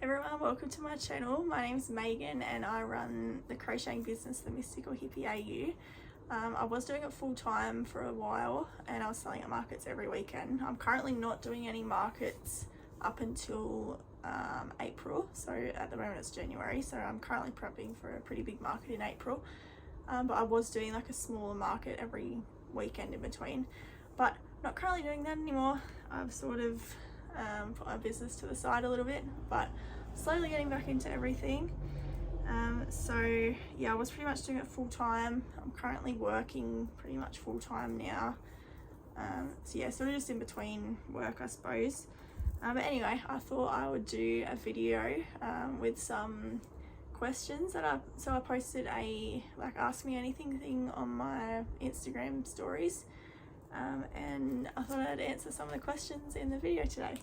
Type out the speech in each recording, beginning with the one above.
Everyone, welcome to my channel. My name is Megan and I run the crocheting business, The Mystical Hippie AU. I was doing it full time for a while and I was selling at markets every weekend. I'm currently not doing any markets up until April, so at the moment it's January, so I'm currently prepping for a pretty big market in April. But I was doing like a smaller market every weekend in between, but not currently doing that anymore. I've sort of put my business to the side a little bit, but slowly getting back into everything. So yeah, I was pretty much doing it full time. I'm currently working pretty much full time now. So yeah, sort of just in between work, I suppose. But anyway, I thought I would do a video with some questions that I posted a ask me anything thing on my Instagram stories. And I thought I'd answer some of the questions in the video today.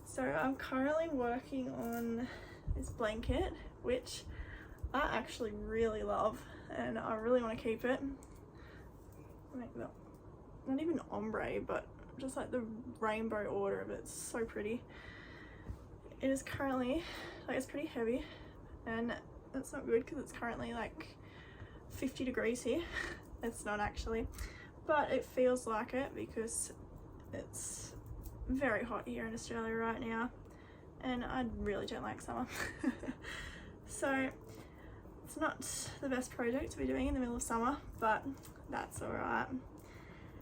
So I'm currently working on this blanket, which I actually really love and I really want to keep it. Like that, not even ombre, but just like the rainbow order of it. It's so pretty. It is currently, it's pretty heavy and that's not good because it's currently like 50 degrees here. It's not actually, but it feels like it because it's very hot here in Australia right now and I really don't like summer. So it's not the best project to be doing in the middle of summer, but that's alright.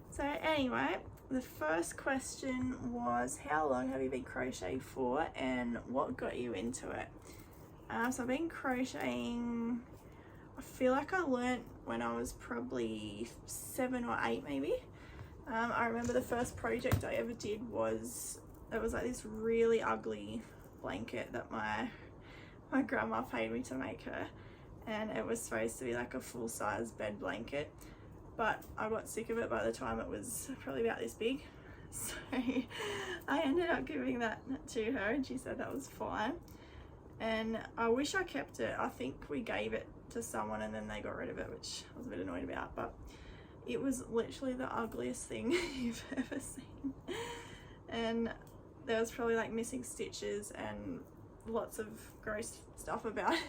So anyway, the first question was, how long have you been crocheting for and what got you into it? So I've been crocheting, I feel like I learnt when I was probably 7 or 8 maybe. I remember the first project I ever did was, it was like this really ugly blanket that my grandma paid me to make her, and it was supposed to be like a full-size bed blanket, but I got sick of it by the time it was probably about this big, so I ended up giving that to her and she said that was fine, and I wish I kept it. I think we gave it to someone and then they got rid of it, which I was a bit annoyed about, but it was literally the ugliest thing you've ever seen, and there was probably like missing stitches and lots of gross stuff about it.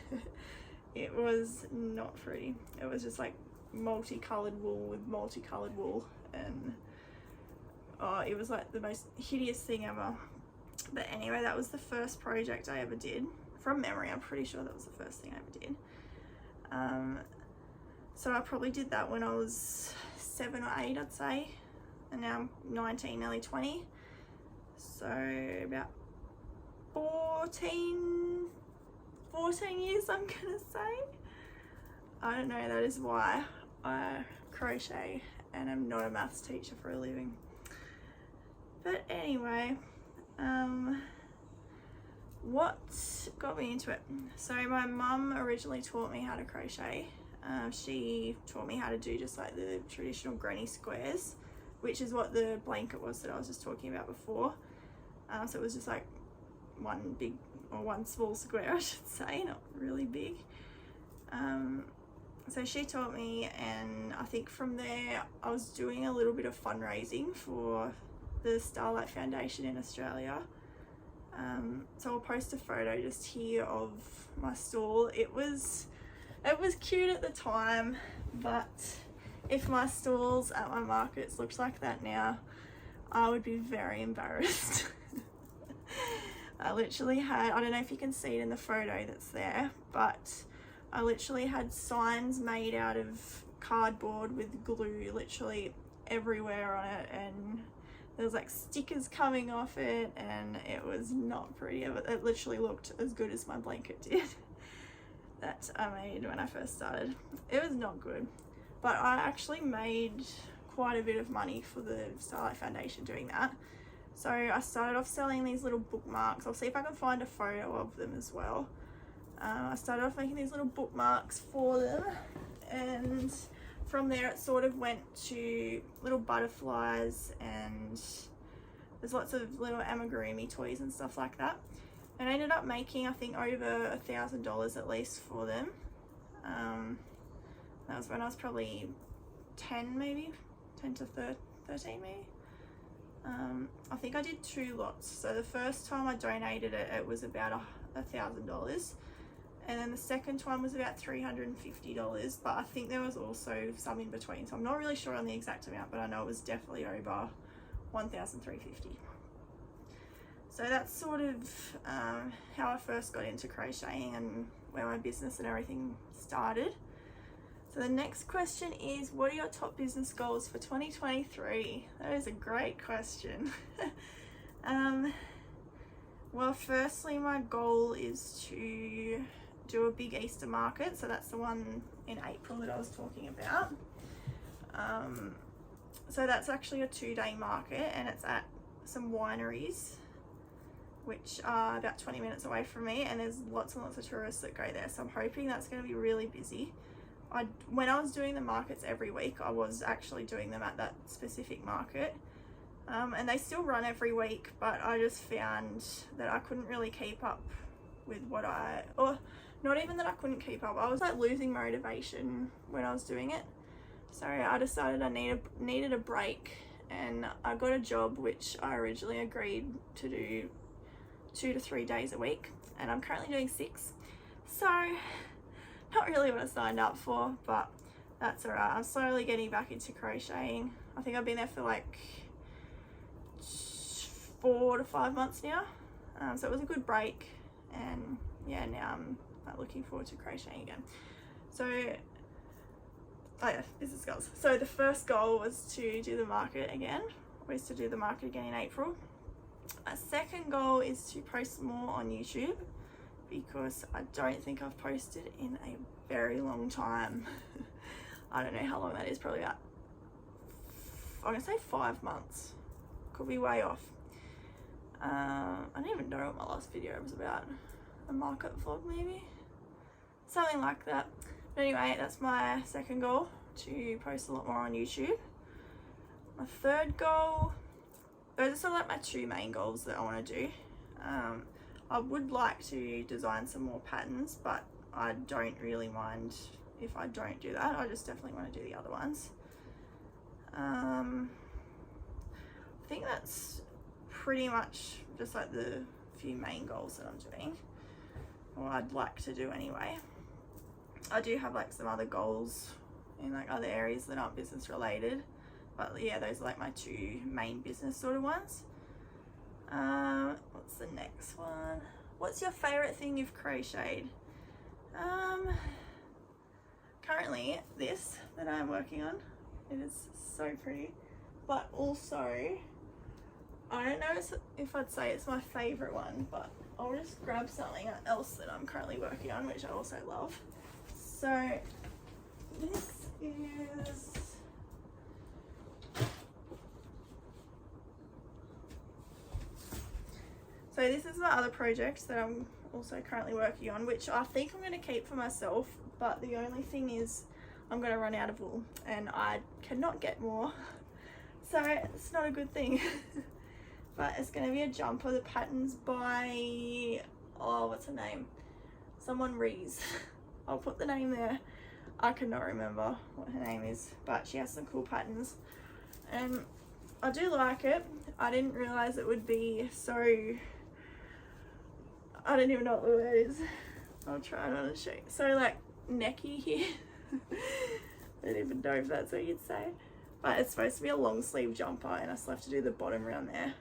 It was not pretty. It was just like multicolored wool with multicolored wool, and oh, it was like the most hideous thing ever. But anyway, that was the first project I ever did. From memory, I'm pretty sure that was the first thing I ever did. So I probably did that when I was 7 or 8, I'd say, and now I'm 19, nearly 20, so about 14 years I'm gonna say. I don't know, that is why I crochet and I'm not a maths teacher for a living. But anyway, what got me into it? So my mum originally taught me how to crochet. She taught me how to do just like the traditional granny squares, which is what the blanket was that I was just talking about before. So it was just like one big, or one small square I should say, not really big. So she taught me, and I think from there I was doing a little bit of fundraising for the Starlight Foundation in Australia. So I'll post a photo just here of my stall. It was cute at the time, but if my stalls at my markets looked like that now, I would be very embarrassed. I literally had, I don't know if you can see it in the photo that's there, but I literally had signs made out of cardboard with glue literally everywhere on it, and there was like stickers coming off it, and it was not pretty. It literally looked as good as my blanket did that I made when I first started. It was not good, but I actually made quite a bit of money for the Starlight Foundation doing that. So I started off selling these little bookmarks. I'll see if I can find a photo of them as well. I started off making these little bookmarks for them, and from there it sort of went to little butterflies, and there's lots of little amigurumi toys and stuff like that. And I ended up making, I think, over $1,000 at least for them. That was when I was probably 10 maybe, 10 to 13 maybe. I think I did 2 lots. So the first time I donated it, it was about $1,000, and then the second time was about $350, but I think there was also some in between, so I'm not really sure on the exact amount, but I know it was definitely over $1,350. So that's sort of how I first got into crocheting and where my business and everything started. So the next question is, what are your top business goals for 2023? That is a great question. Well, firstly, my goal is to do a big Easter market. So that's the one in April that I was talking about. So that's actually a 2-day market, and it's at some wineries, which are about 20 minutes away from me, and there's lots and lots of tourists that go there. So I'm hoping that's going to be really busy. When I was doing the markets every week, I was actually doing them at that specific market. And they still run every week, but I just found that I couldn't really keep up with or not even that I couldn't keep up. I was like losing motivation when I was doing it. So I decided I needed a break, and I got a job which I originally agreed to do 2 to 3 days a week, and I'm currently doing 6. So not really what I signed up for, but that's alright. I'm slowly getting back into crocheting. I think I've been there for like 4 to 5 months now. So it was a good break, and yeah, now I'm looking forward to crocheting again. So, oh yeah, business goals. So the first goal was to do the market again, in April. My second goal is to post more on YouTube, because I don't think I've posted in a very long time. I don't know how long that is, probably about, I'm gonna say 5 months. Could be way off. I don't even know what my last video was about. A market vlog maybe? Something like that. But anyway, that's my second goal, to post a lot more on YouTube. My third goal, those are sort of like my 2 main goals that I want to do. I would like to design some more patterns, but I don't really mind if I don't do that. I just definitely want to do the other ones. I think that's pretty much just like the few main goals that I'm doing, or I'd like to do anyway. I do have like some other goals in like other areas that aren't business related, but yeah, those are like my 2 main business sort of ones. What's the next one? What's your favorite thing you've crocheted? Currently this that I'm working on, it is so pretty, but also I don't know if I'd say it's my favorite one, but I'll just grab something else that I'm currently working on, which I also love. So this is, this is my other project that I'm also currently working on, which I think I'm going to keep for myself, but the only thing is I'm going to run out of wool and I cannot get more, so it's not a good thing. But it's going to be a jumper. The pattern's by, oh, what's her name? Someone Rees. I'll put the name there. I cannot remember what her name is, but she has some cool patterns and I do like it. I didn't realize it would be so, I don't even know what the word is. I'll try not to show you. So like necky here. I don't even know if that's what you'd say, but it's supposed to be a long sleeve jumper, and I still have to do the bottom around there.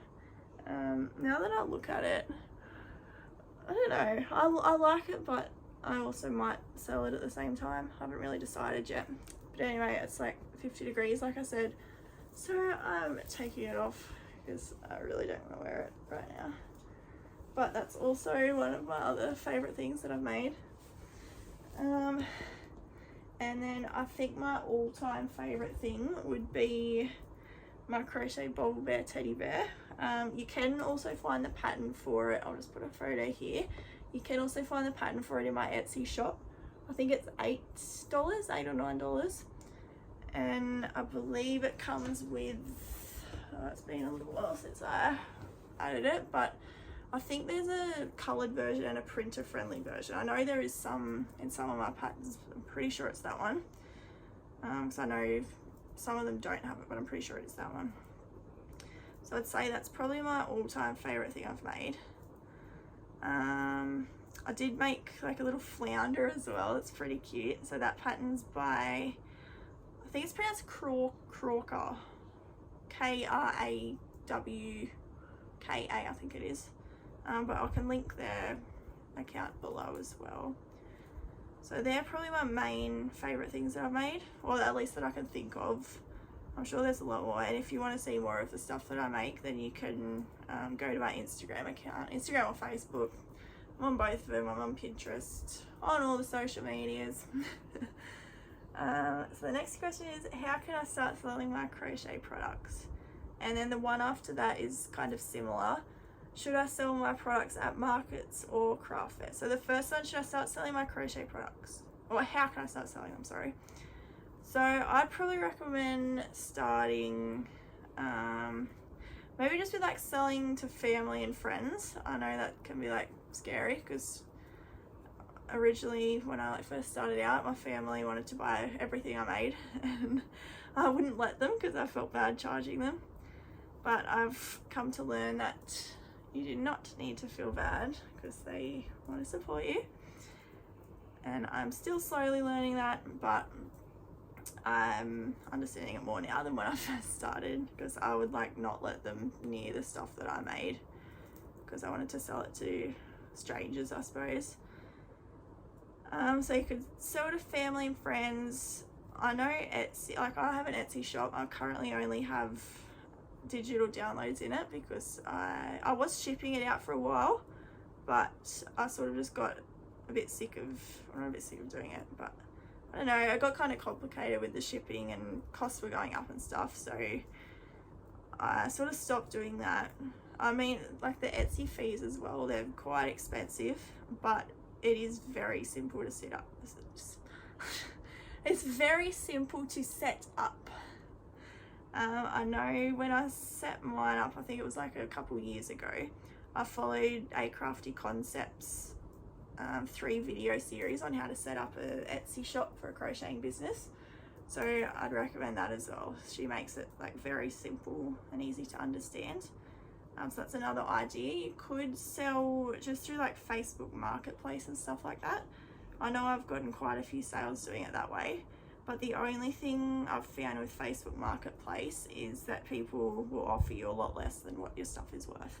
Now that I look at it, I don't know, I like it, but I also might sell it at the same time. I haven't really decided yet. But anyway, it's like 50 degrees, like I said, so I'm taking it off because I really don't want to wear it right now. But that's also one of my other favorite things that I've made. And then I think my all-time favorite thing would be my crochet bobble bear teddy bear. You can also find the pattern for it. I'll just put a photo here. You can also find the pattern for it in my Etsy shop. I think it's $8 or $9, and I believe it comes with, it's been a little while since I added it, but I think there's a coloured version and a printer friendly version. I know there is some in some of my patterns. I'm pretty sure it's that one, because I know some of them don't have it, but I'm pretty sure it is that one. So I'd say that's probably my all-time favourite thing I've made. I did make like a little flounder as well. It's pretty cute. So that pattern's by, I think it's pronounced Krawka. Krawka, I think it is. But I can link their account below as well. So they're probably my main favourite things that I've made, or at least that I can think of. I'm sure there's a lot more, and if you want to see more of the stuff that I make, then you can go to my Instagram account, Instagram or Facebook. I'm on both of them. I'm on Pinterest, on all the social medias. So the next question is, how can I start selling my crochet products? And then the one after that is kind of similar. Should I sell my products at markets or craft fairs? So the first one, should I start selling my crochet products? Or how can I start selling them, sorry. So I'd probably recommend starting, maybe just with like selling to family and friends. I know that can be like scary because originally when I like first started out, my family wanted to buy everything I made and I wouldn't let them because I felt bad charging them. But I've come to learn that you do not need to feel bad because they want to support you. And I'm still slowly learning that, but I'm understanding it more now than when I first started, because I would like not let them near the stuff that I made because I wanted to sell it to strangers, I suppose. So you could sell to family and friends. I know Etsy, like I have an Etsy shop. I currently only have digital downloads in it because I was shipping it out for a while, but I sort of just got a bit sick of, I'm not a bit sick of doing it, but I don't know, it got kind of complicated with the shipping and costs were going up and stuff, so I sort of stopped doing that. I mean, like the Etsy fees as well, they're quite expensive, but it is very simple to set up. It's very simple to set up. I know when I set mine up, I think it was like a couple years ago, I followed a Crafty Concepts 3 video series on how to set up a Etsy shop for a crocheting business, so I'd recommend that as well. She makes it like very simple and easy to understand. So that's another idea. You could sell just through like Facebook Marketplace and stuff like that. I know I've gotten quite a few sales doing it that way, but the only thing I've found with Facebook Marketplace is that people will offer you a lot less than what your stuff is worth.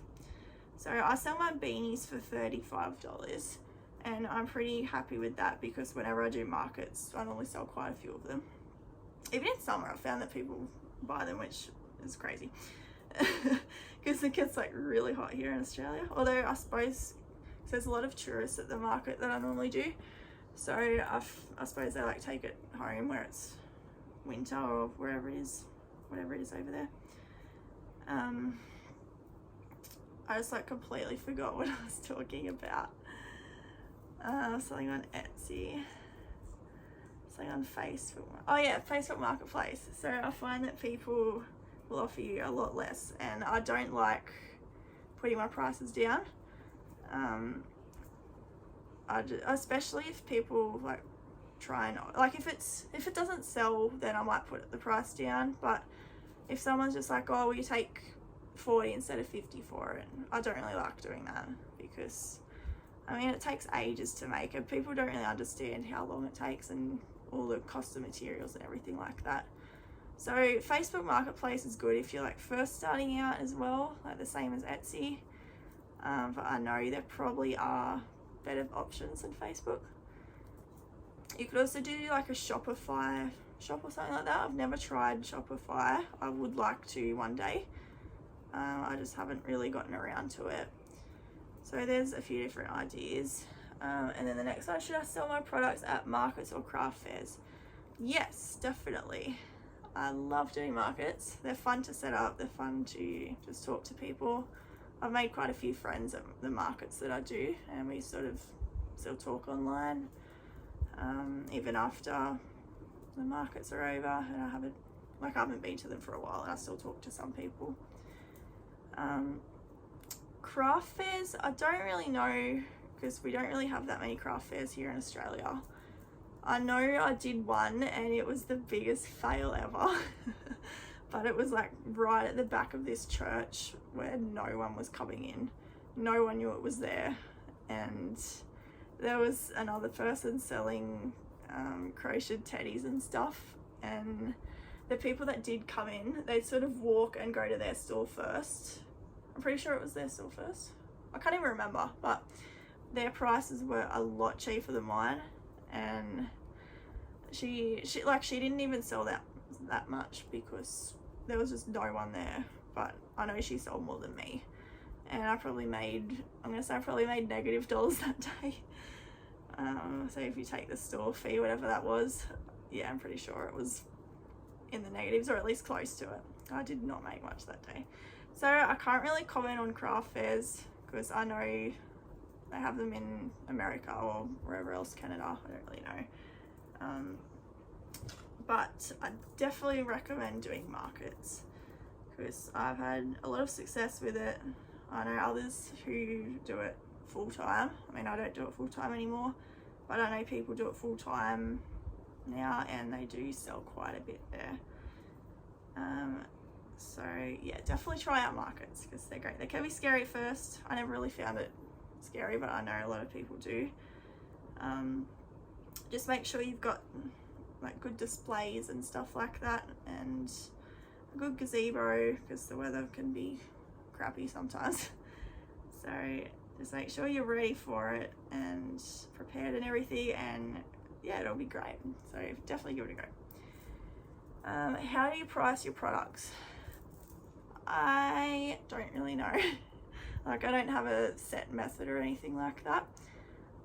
So I sell my beanies for $35, and I'm pretty happy with that because whenever I do markets, I normally sell quite a few of them. Even in summer, I found that people buy them, which is crazy because it gets like really hot here in Australia. Although I suppose there's a lot of tourists at the market that I normally do, so I suppose they like take it home where it's winter or wherever it is, whatever it is over there. I just like completely forgot what I was talking about. Selling on Etsy, selling on Facebook. Oh yeah, Facebook Marketplace. So I find that people will offer you a lot less, and I don't like putting my prices down. Especially if people like try and like if it doesn't sell, then I might put the price down. But if someone's just like, oh, will you take 40 instead of 50 for it, I don't really like doing that because I mean it takes ages to make it. People don't really understand how long it takes and all the cost of materials and everything like that. So Facebook Marketplace is good if you're like first starting out as well, like the same as Etsy. But I know there probably are better options than Facebook. You could also do like a Shopify shop or something like that. I've never tried Shopify. I would like to one day. I just haven't really gotten around to it. So there's a few different ideas. And then the next one, should I sell my products at markets or craft fairs? Yes, definitely. I love doing markets. They're fun to set up. They're fun to just talk to people. I've made quite a few friends at the markets that I do, and we sort of still talk online even after the markets are over, and I haven't been to them for a while, and I still talk to some people. Craft fairs, I don't really know because we don't really have that many craft fairs here in Australia. I know I did one and it was the biggest fail ever. but it was like right at the back of this church where no one was coming in. No one knew it was there, and there was another person selling crocheted teddies and stuff, and the people that did come in, they'd sort of walk and go to their store first. I'm pretty sure it was their store first. I can't even remember, but their prices were a lot cheaper than mine, and she didn't even sell that much because there was just no one there. But I know she sold more than me, and I probably made negative dollars that day. So if you take the store fee, whatever that was, yeah, I'm pretty sure it was in the negatives, or at least close to it. I did not make much that day. So I can't really comment on craft fairs because I know they have them in America or wherever else, Canada, I don't really know. But I definitely recommend doing markets because I've had a lot of success with it. I know others who do it full time. I mean, I don't do it full time anymore, but I know people do it full time now, and they do sell quite a bit there. So yeah, definitely try out markets because they're great. They can be scary at first. I never really found it scary, but I know a lot of people do. Just make sure you've got like good displays and stuff like that, and a good gazebo because the weather can be crappy sometimes. So just make sure you're ready for it and prepared and everything, and yeah, it'll be great. So definitely give it a go. How do you price your products? I don't really know. Like, I don't have a set method or anything like that.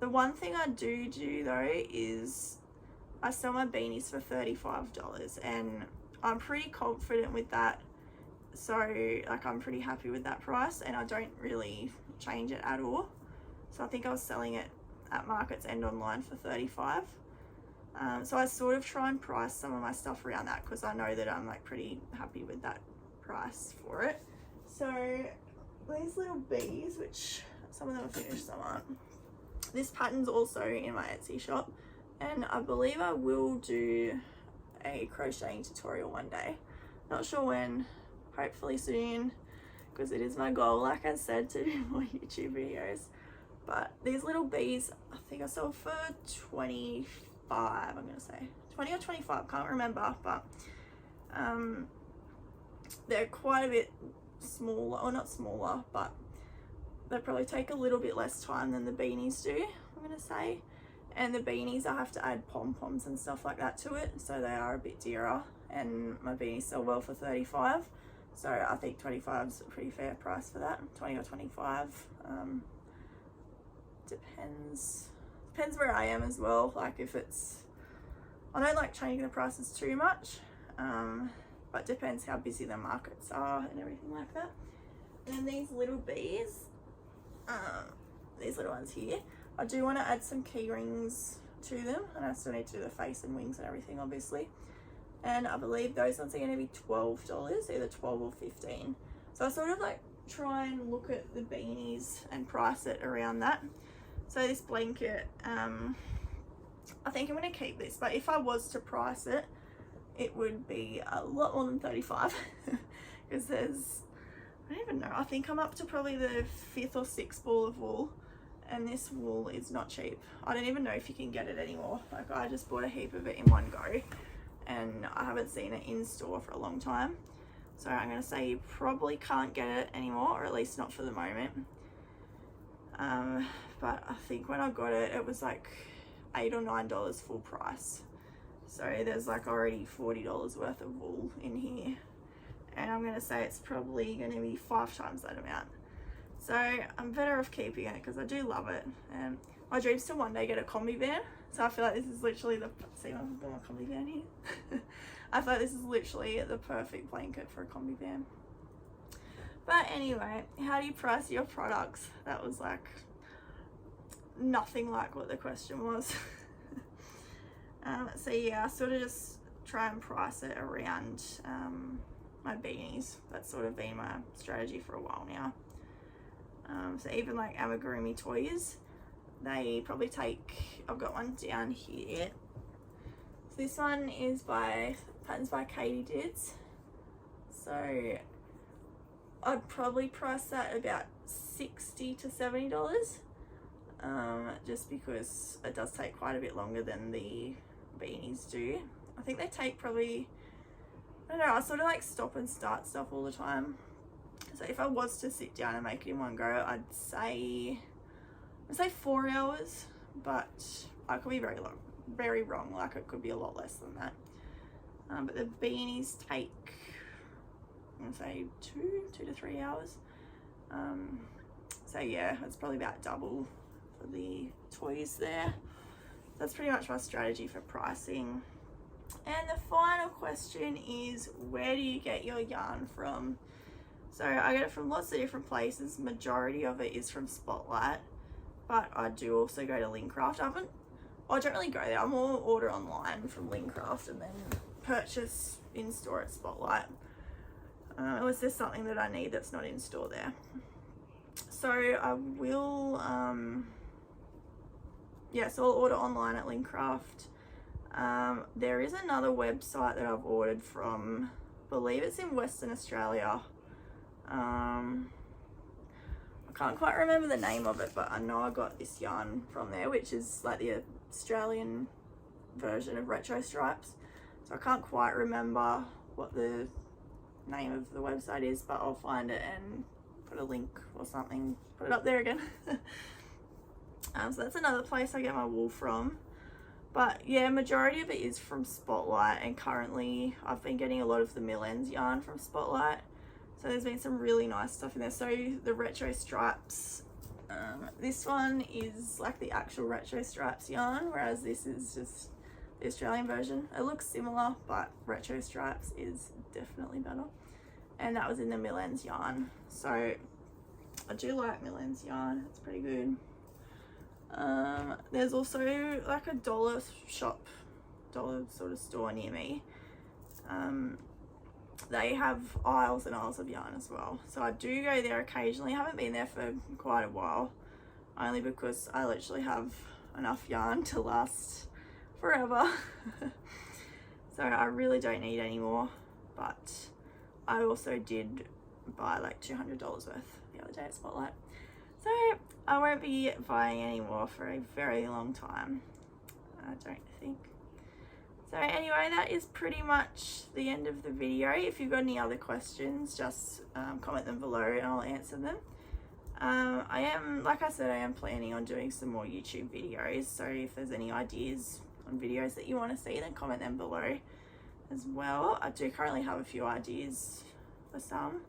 The one thing I do though is I sell my beanies for $35, and I'm pretty confident with that. So like, I'm pretty happy with that price, and I don't really change it at all. So I think I was selling it at markets and online for $35. So I sort of try and price some of my stuff around that because I know that I'm like pretty happy with that price for it. So these little bees, which some of them are finished, some aren't. This pattern's also in my Etsy shop, and I believe I will do a crocheting tutorial one day. Not sure when, hopefully soon, because it is my goal, like I said, to do more YouTube videos. But these little bees, I think I sold for 25, I'm gonna say 20 or 25, can't remember, but they're quite a bit smaller, or not smaller, but they probably take a little bit less time than the beanies do, I'm gonna say. And the beanies, I have to add pom-poms and stuff like that to it, so they are a bit dearer, and my beanies sell well for 35, so I think 25 is a pretty fair price for that. 20 or 25, depends where I am as well. Like, if it's, I don't like changing the prices too much, but depends how busy the markets are and everything like that. And then these little bees, these little ones here, I do want to add some key rings to them, and I still need to do the face and wings and everything, obviously. And I believe those ones are going to be $12, either 12 or 15. So I sort of like try and look at the beanies and price it around that. So this blanket, I think I'm going to keep this, but if I was to price it, it would be a lot more than 35 because there's, I don't even know, I think I'm up to probably the 5th or 6th ball of wool, and this wool is not cheap. I don't even know if you can get it anymore. Like, I just bought a heap of it in one go, and I haven't seen it in store for a long time. So I'm going to say you probably can't get it anymore, or at least not for the moment. But I think when I got it, it was like $8 or $9 full price. So there's like already $40 worth of wool in here. And I'm going to say it's probably going to be 5 times that amount. So I'm better off keeping it because I do love it. And my dream is to one day get a combi van. So I feel like this is literally the, see, I've got my combi van here. I feel like this is literally the perfect blanket for a combi van. But anyway, how do you price your products? That was like nothing like what the question was. So yeah, I sort of just try and price it around my beanies. That's sort of been my strategy for a while now. So even like amigurumi toys, they probably take, I've got one down here. So this one is patterns by Kayte Dids. So I'd probably price that about $60 to $70, just because it does take quite a bit longer than the beanies do. I think they take probably, I don't know, I sort of like stop and start stuff all the time. So if I was to sit down and make it in one go, I'd say 4 hours, but I could be very wrong. Like it could be a lot less than that. But the beanies take, I'm gonna say 2 to 3 hours. So yeah, it's probably about double for the toys there. That's pretty much my strategy for pricing. And the final question is, where do you get your yarn from? So I get it from lots of different places. Majority of it is from Spotlight, but I do also go to Lincraft. I don't really go there. I more order online from Lincraft and then purchase in store at Spotlight. Unless there's something that I need that's not in store there. So I will, so I'll order online at Lincraft. There is another website that I've ordered from, I believe it's in Western Australia. I can't quite remember the name of it, but I know I got this yarn from there, which is like the Australian version of Retro Stripes. So I can't quite remember what the name of the website is, but I'll find it and put a link or something, put it up there again. So that's another place I get my wool from. But yeah, majority of it is from Spotlight, and currently I've been getting a lot of the Millennial yarn from Spotlight. So there's been some really nice stuff in there. So the Retro Stripes, this one is like the actual Retro Stripes yarn, whereas this is just the Australian version. It looks similar, but Retro Stripes is definitely better. And that was in the Millennial yarn. So I do like Millennial yarn, it's pretty good. There's also like a dollar sort of store near me. They have aisles and aisles of yarn as well. So I do go there occasionally. I haven't been there for quite a while, only because I literally have enough yarn to last forever. So I really don't need any more, but I also did buy like $200 worth the other day at Spotlight. So I won't be buying any more for a very long time, I don't think. So anyway, that is pretty much the end of the video. If you've got any other questions, just comment them below and I'll answer them. Like I said, I am planning on doing some more YouTube videos. So if there's any ideas on videos that you want to see, then comment them below as well. I do currently have a few ideas for some.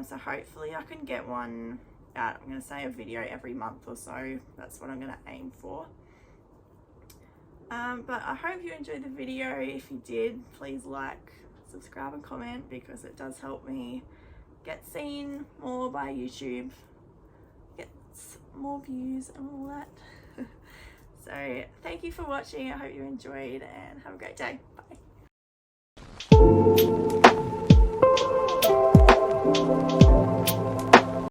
So hopefully I can get one out. I'm going to say a video every month or so. That's what I'm going to aim for. But I hope you enjoyed the video. If you did, please like, subscribe and comment, because it does help me get seen more by YouTube, get more views and all that. So thank you for watching. I hope you enjoyed and have a great day. Bye.